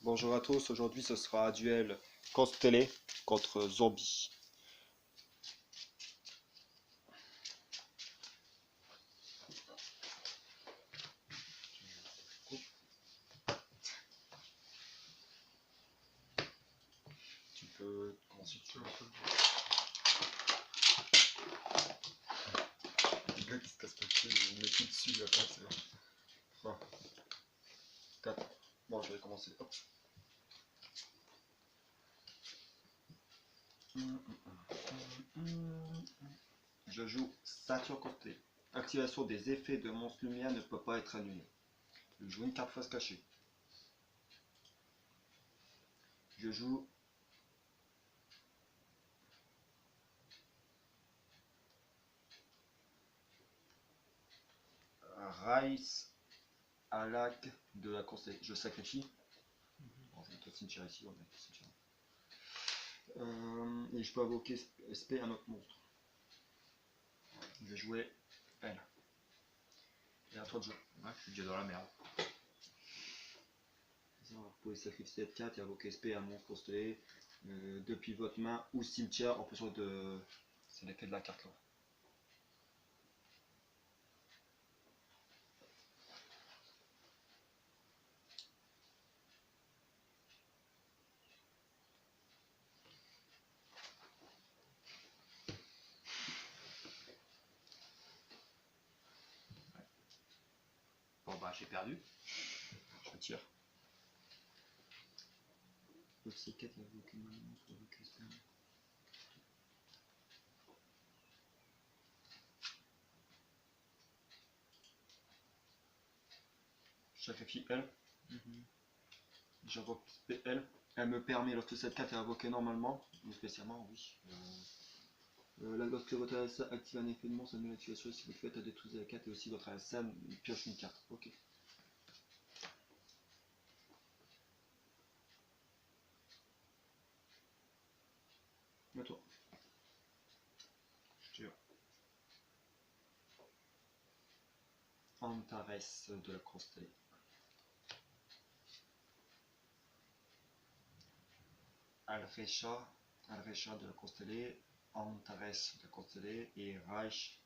Bonjour à tous, aujourd'hui ce sera un duel constellé contre zombie. Tu peux commencer. Le gars qui se casse pas le pied, il met tout dessus, la place, c'est bon. 4. Bon, je vais commencer. Hop. Je joue Ceinture Constellée. Activation des effets de monstre lumière ne peut pas être annulée. Je joue une carte face cachée. Je joue Rice à lac de la constellée. Je sacrifie. Bon, je vais mettre le cimetière ici, on va mettre le cimetière. Et je peux invoquer SP un autre monstre. Je vais jouer elle. Et à toi de jouer. Ouais, je suis déjà dans la merde. Vous pouvez sacrifier cette carte et invoquer SP un monstre constellé depuis votre main ou cimetière en fonction de. C'est l'effet de la carte là. Bon bah j'ai perdu. Je tire. Aussi 4 invoquer un monstre ou invoquer SP. Je sacrifie elle. J'invoque elle. Elle me permet, lorsque cette carte est invoquée normalement, ou spécialement, oui. Lorsque votre ASA active un effet de monstre, annule l'activation. Si vous le faites, à détruire la carte et aussi votre ASA pioche une carte. Ok. À toi. Je tire. Antares de la constellée. Alrecha de la constellée, Antares de la constellée et Reich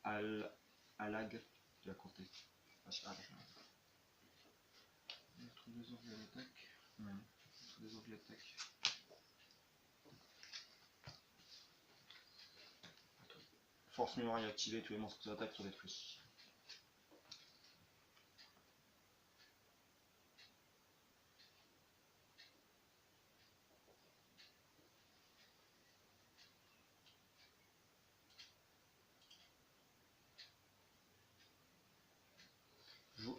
Alag de la constellée. Reich Alag. Mettre des orgues à l'attaque. Mettre des orgues à l'attaque. Force mémoire est activée, tous les monstres d'attaque sont détruits. Je joue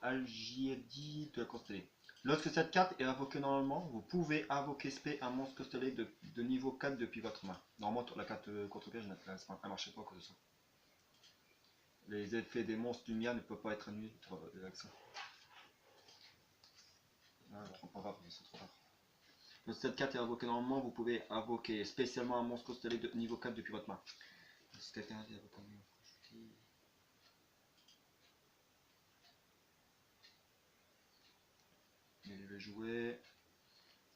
Algiedi de la constellée. Lorsque cette carte est invoquée normalement, vous pouvez invoquer SP un monstre constellé de niveau 4 depuis votre main. Normalement, la carte contre-piège, elle ne marchait pas à cause de ça. Les effets des monstres lumière ne peuvent pas être annulés avec ça. Ah, trop pas grave, c'est trop rare. Lorsque cette carte est invoquée normalement, vous pouvez invoquer spécialement un monstre constellé de niveau 4 depuis votre main. Si quelqu'un a invoqué un monstre. Et je vais jouer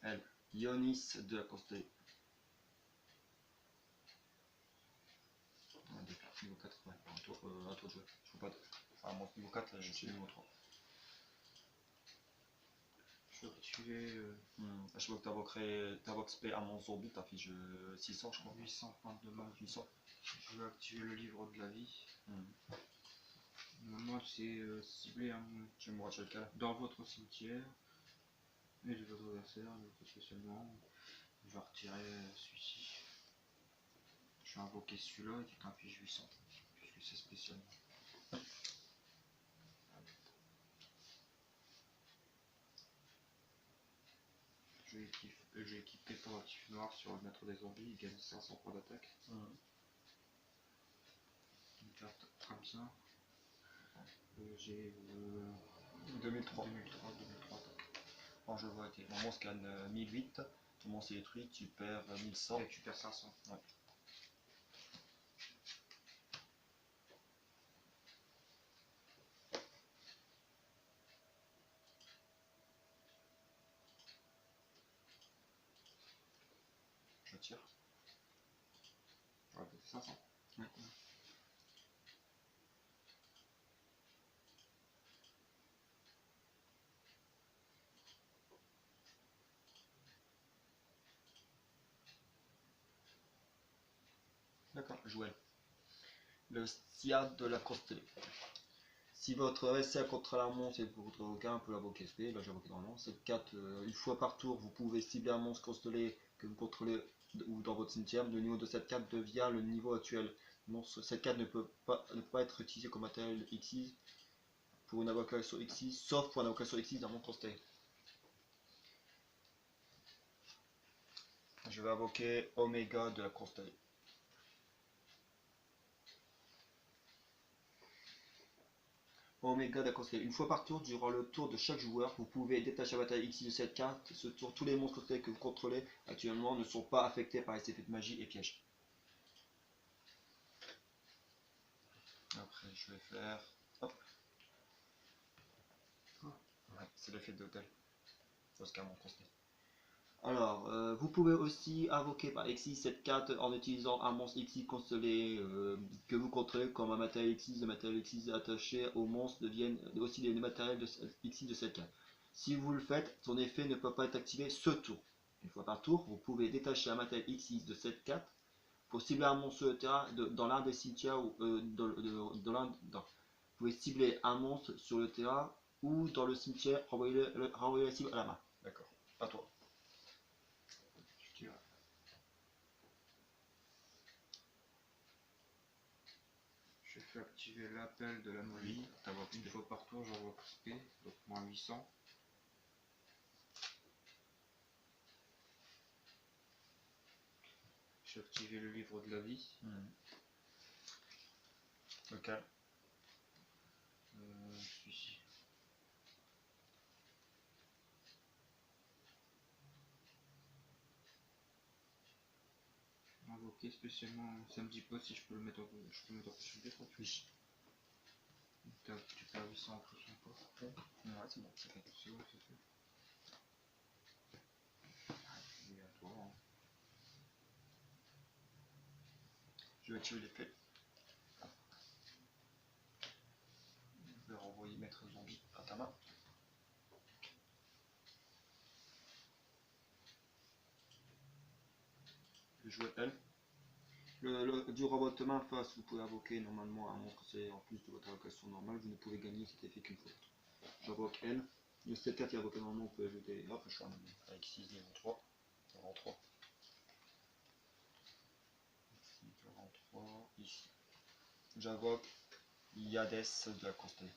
elle, Ionis de la constellée. Niveau 4, ouais, à toi de jouer. Je peux pas. Enfin, mon niveau 4, je suis niveau 3. Je vais activer Je vois que t'invoques SP à mon zombie, t'affiches 600, je crois. 800 points de dommage. 800. Je vais activer le livre de la vie. Moi c'est ciblé Tu me retiens lequel? dans votre cimetière. Et de votre adversaire, spécialement. Je vais retirer celui-ci. Je vais invoquer celui-là qui t'inflige 800. Puisque c'est spécialement. Je vais équiper pour actif noir sur le maître des zombies, il gagne 500 points d'attaque. Une carte comme ça. J'ai 2003. 2003. Quand je vois que mon monstre gagne 1008, ton monstre est détruit, tu perds 1100. Et tu perds 500. Ouais. tire. Ouais, 500. Ouais. D'accord, jouez. Le Stiad de la Constellée. Si votre adversaire contre la monstre et votre requin peut invoquer SP, là j'ai invoqué normalement, cette 4, une fois par tour, vous pouvez cibler un monstre constellé que vous contrôlez ou dans votre cimetière. Le niveau de cette carte devient le niveau actuel. Monstre, cette carte ne peut pas être utilisée comme matériel X6 pour une invocation X6, sauf pour une invocation X6 d'un monstre constellé. Je vais invoquer Oméga de la constellée. Oméga d'accord, une fois par tour, durant le tour de chaque joueur, vous pouvez détacher la bataille X de cette carte. Ce tour, tous les monstres que vous contrôlez actuellement ne sont pas affectés par les effets de magie et pièges. Après, je vais faire. Hop. Ouais, c'est l'effet d'hôtel. Oscar mon conseil. Alors, vous pouvez aussi invoquer par Xyz cette carte en utilisant un monstre Xyz constellé que vous contrôlez comme un matériel Xyz. Le matériel Xyz attaché au monstre deviennent aussi les matériels de Xyz de cette carte. Si vous le faites, son effet ne peut pas être activé ce tour. Une fois par tour, vous pouvez détacher un matériel Xyz de cette carte pour cibler un monstre sur le terrain dans l'un des cimetières ou vous pouvez cibler un monstre sur le terrain ou dans le cimetière, renvoyer la cible à la main. D'accord. À toi. Je fais activer l'appel de la magie. Une fois par tour, j'envoie SP, donc moins 800. J'ai activé le livre de la vie. Lequel? Celui-ci. Invoquer spécialement, ça me dit pas si je peux le mettre en potion de défaut. Oui. Tu perds 800 en potion de défaut. Ouais, c'est bon, c'est fait. C'est bon, c'est fait. Et à toi. Hein. Je vais tuer l'effet. Je vais renvoyer maître zombie à ta main. Je vais jouer elle. Durant votre main face, vous pouvez invoquer normalement un monstre, c'est en plus de votre invocation normale, vous ne pouvez gagner cet effet qu'une fois. J'invoque elle. De cette carte qui est invoquée normalement, on peut ajouter. Hop, je suis avec 6 niveau 3. Je rends 3. Ici, je rends 3. Ici. J'invoque Yades de la constellée.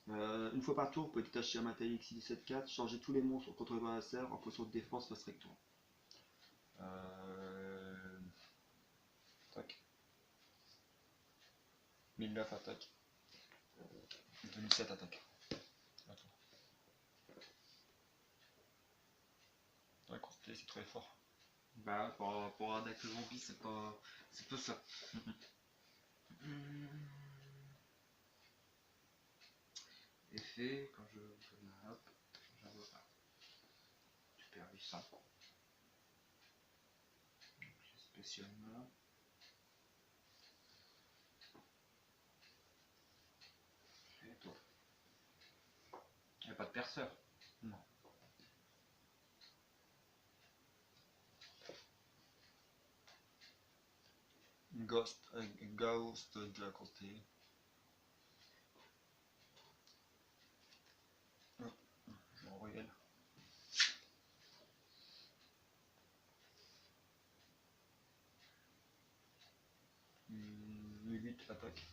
Une fois par tour, vous pouvez détacher un matériel X de cette carte, changer tous les monstres contre votre adversaire en position de défense face recto. Tac. 1009 attaque. 2007 attaque. Attends. La constellée c'est très fort. Bah par rapport à un deck zombie, c'est pas ça. Effet, quand je hop, j'envoie pas. Tu perds 800. Donc spécialement. Et toi. Il n'y a pas de perceur. Non. Ghost de la constellée. Je vais envoyer elle. 1008 attaque.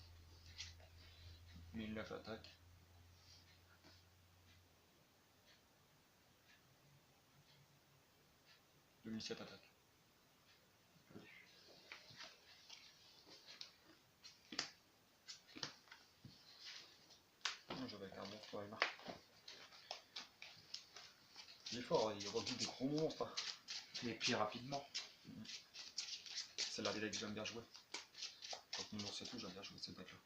1009 attaque. 2007 attaque. Je vais avec un monstre à marque. Il est fort, il redoute des gros monstres. Et puis rapidement. C'est la deck que j'aime bien jouer. Quand on lance et tout, j'aime bien jouer cette deck là.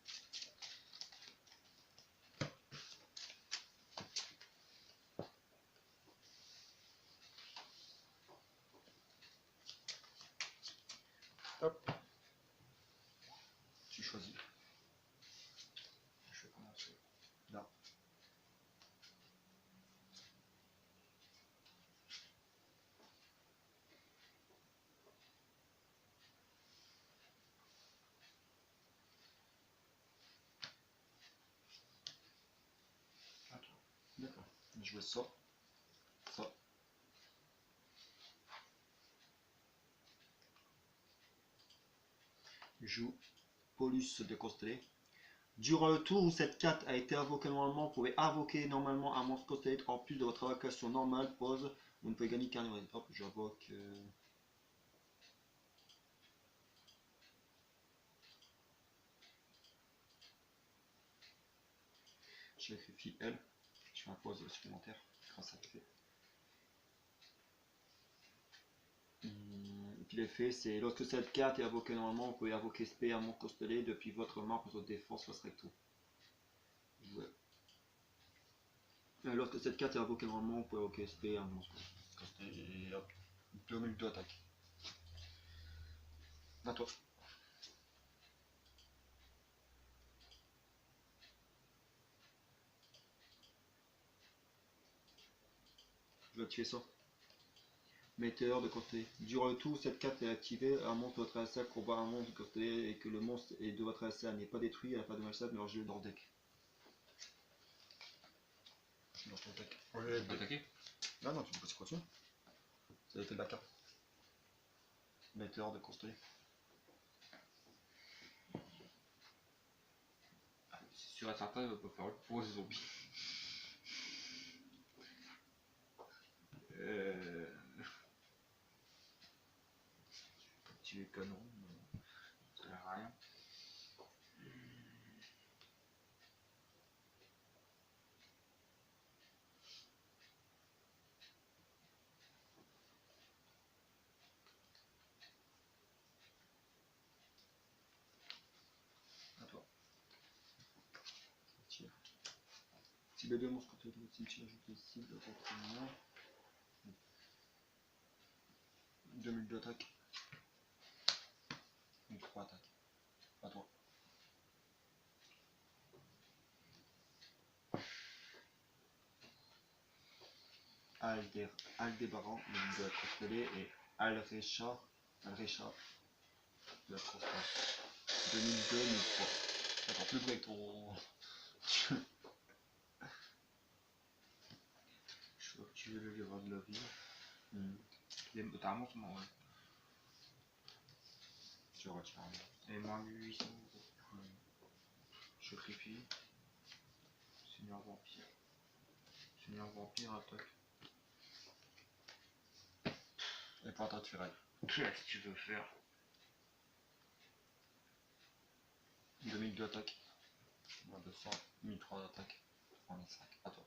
Là. D'accord. Je jouais ça. Ça. Je joue Polus de Constellé. Durant le tour où cette carte a été invoquée normalement, vous pouvez invoquer normalement un monstre constellé en plus de votre invocation normale, pause, vous ne pouvez gagner qu'un numéro. Hop, j'invoque. Je sacrifie elle. Je fais un pause supplémentaire grâce à l'effet. Et puis l'effet, c'est lorsque cette carte est invoquée normalement, vous pouvez invoquer SP un monstre constellé depuis votre main pour votre défense face recto. Lorsque cette carte est invoquée normalement, vous pouvez invoquer SP un monstre constellé. Et hop, 2000 d'attaque. À toi. Je vais activer ça. Météore de côté. Durant le tour, cette carte est activée. Un monstre de votre adversaire combat un monstre de côté et que le monstre est de votre adversaire n'est pas détruit, elle n'a pas de malsac, mais jeu dans le deck. Dans ton deck. Tu peux attaquer? Non, non, tu peux passer quoi dessus. C'est l'effet de la carte. Météore de construire. C'est sûr et certain, il va pas faire le pause zombie. Tu es canon, ça sert à rien. À toi. Tire. Si les deux monstres côté de votre cimetière ajoute les cibles autrement. 2000 d'attaque. Donc 3 attaques. À toi. Aldébaran, de la Constellée, et Alrecha de la Constance. 2002, 2003. Attends, plus de avec ton. Je crois que tu veux le livre de la vie. T'as un monstre, ouais. Je retire un. Et moins 1800 euros. Sacrifie. Seigneur vampire. Seigneur vampire attaque. Et pour toi, tu railles. Qu'est-ce que tu veux faire? 2002 attaque. 200, 1003 d'attaque. 35. À toi.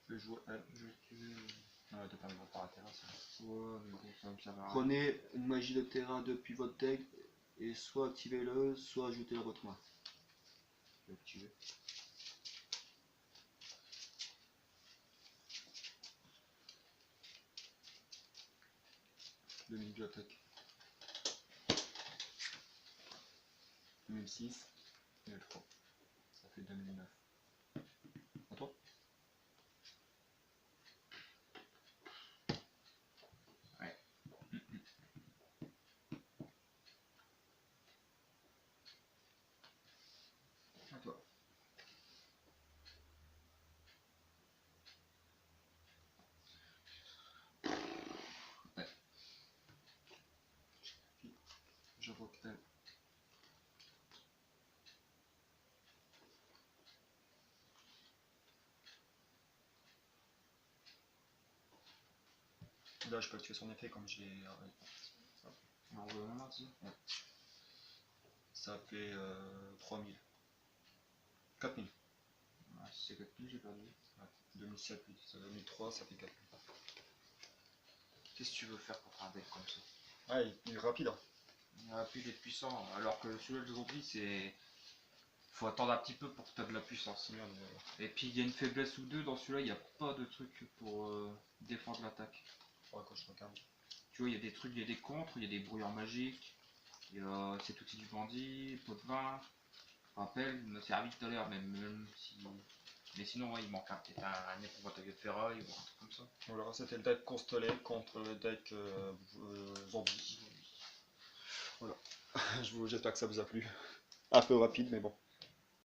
Je joue elle. Ouais, t'as pas mis votre terrain, ça. Ouais, mais bon, ça me sert à rien. Prenez une magie de terrain depuis votre deck et soit activez-le, soit ajoutez-le à votre main. Je vais activer. « 2002 attaque. 2006, 2003. Ça fait 2009. À toi. Ouais. À toi. Ouais. J'invoque elle. Là, je peux activer son effet comme je l'ai. Alors, on va voir ça. Ça fait 3000. 4000. Ouais, si c'est 4000, j'ai perdu. Ouais. 2007, 2003, ça fait 4000. Qu'est-ce que tu veux faire pour un deck comme ça? Ouais, il est rapide. Hein. Il aurait pu être puissant, alors que celui-là d'aujourd'hui, c'est. Faut attendre un petit peu pour que tu aies de la puissance. Merde, Et puis il y a une faiblesse ou deux dans celui-là, il n'y a pas de truc pour défendre l'attaque. faudra que je regarde. Tu vois, il y a des trucs, il y a des contres, il y a des brouillards magiques, il y a cet outil du bandit, pot de vin. Rappel, il m'a servi tout à l'heure, même si. Mais sinon, ouais, il manque peut-être un nez pour bataille de ferraille ou un truc comme ça. Voilà, c'était le deck constellé contre le deck zombie. Voilà. J'espère que ça vous a plu. Un peu rapide, mais bon.